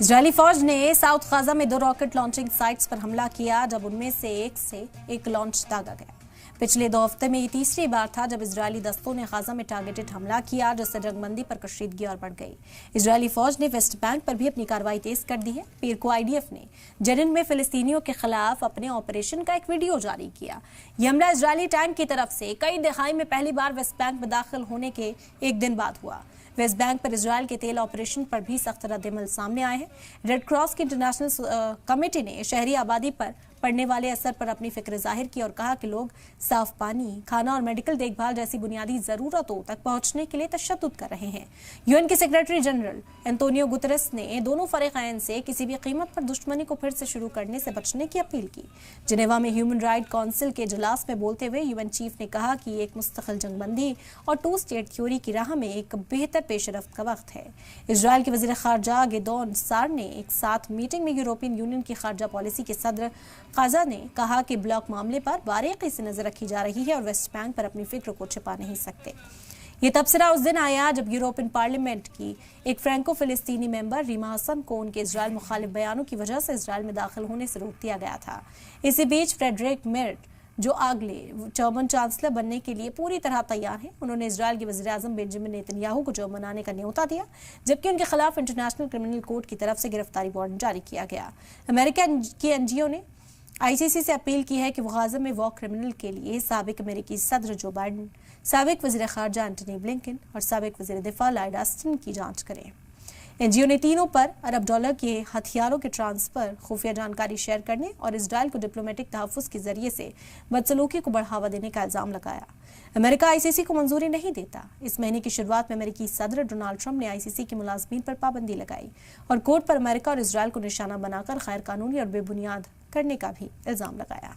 Israeli फौज ने south Gaza में 2 रॉकेट लॉन्चिंग साइट्स पर हमला किया, जब उनमें से एक लॉन्च दागा गया। पिछले 2 हफ्ते में ये तीसरी बार था जब इजरायली दस्तों ने गाजा में टारगेटेड हमला किया, जिससे जंगबंदी पर कशीदगी और बढ़ गई। इजरायली फौज ने वेस्ट बैंक पर भी अपनी कार्रवाई तेज कर दी है। पीर को आईडीएफ ने जेनिन में फिलिस्तीनियों के खिलाफ अपने ऑपरेशन का एक वीडियो जारी किया। यह हमला इजरायली टैंक की तरफ से कई दहाई में पहली बार वेस्ट बैंक में दाखिल होने के एक दिन बाद हुआ। वेस्ट बैंक पर इजरायल के तेल ऑपरेशन पर भी सख्त रद्द-ए-अमल सामने आए हैं। रेड क्रॉस की इंटरनेशनल कमेटी ने शहरी आबादी पर पड़ने वाले असर पर अपनी फिक्र जाहिर की और कहा कि लोग साफ पानी, खाना और मेडिकल देखभाल जैसी बुनियादी जरूरतों तक पहुंचने के लिए तशद्दुद कर रहे हैं। यूएन के सेक्रेटरी जनरल एंटोनियो गुतेरेस ने दोनों फरीकैन से किसी भी कीमत पर दुश्मनी को फिर से शुरू करने से बचने की अपील की। जिनेवा में ह्यूमन राइट काउंसिल के इजलास में बोलते हुए यूएन चीफ ने कहा कि एक मुस्तकिल जंगबंदी और 2 स्टेट थ्योरी की राह में एक बेहतर पेशरफ्त का वक्त है। इजरायल के वजीर खारजा गिदोन सार ने एक साथ मीटिंग में यूरोपियन यूनियन की खारजा पॉलिसी के सदर गाजा ने कहा कि ब्लॉक मामले पर बारीकी से नजर रखी जा रही है और वेस्ट बैंक पर अपनी फिक्र को छिपा नहीं सकते। ये तबसरा उस दिन आया जब यूरोपियन पार्लियामेंट की एक फ्रैंको फिलिस्तीनी मेंबर रीमा हसन को उनके इजरायल मुखालिफ बयानों की वजह से इजरायल में दाखिल होने से रोक दिया गया था। इसी बीच फ्रेडरिक मेर्ट, जो अगले जर्मन चांसलर बनने के लिए पूरी तरह तैयार हैं, उन्होंने इजरायल के वज़ीर आज़म बेंजामिन नेतन्याहू को जर्मन आने का न्योता दिया, जबकि उनके खिलाफ इंटरनेशनल क्रिमिनल कोर्ट की तरफ से गिरफ्तारी वारंट जारी किया गया। अमेरिका की एनजीओ ने आईसीसी से अपील की है कि वो गाजा में वॉर क्रिमिनल के लिए साबिक अमेरिकी सदर जो बाइडेन, साबिक वज़ीर खारजा एंटनी ब्लिंकन और साबिक वज़ीर दिफा लॉयड ऑस्टिन की जांच करें। एनजीओ ने तीनों पर अरब डॉलर के हथियारों के ट्रांसफर, खुफिया जानकारी शेयर करने और इजरायल को डिप्लोमेटिक तहफ़्फ़ुज़ के जरिए से बदसलूकी को बढ़ावा देने का इल्जाम लगाया। अमेरिका आईसीसी को मंजूरी नहीं देता। इस महीने की शुरुआत में अमेरिकी सदर डोनाल्ड ट्रंप ने आईसीसी के मुलाजमीन पर पाबंदी लगाई और कोर्ट पर अमेरिका और इजरायल को निशाना बनाकर गैर कानूनी और बेबुनियाद करने का भी इल्जाम लगाया।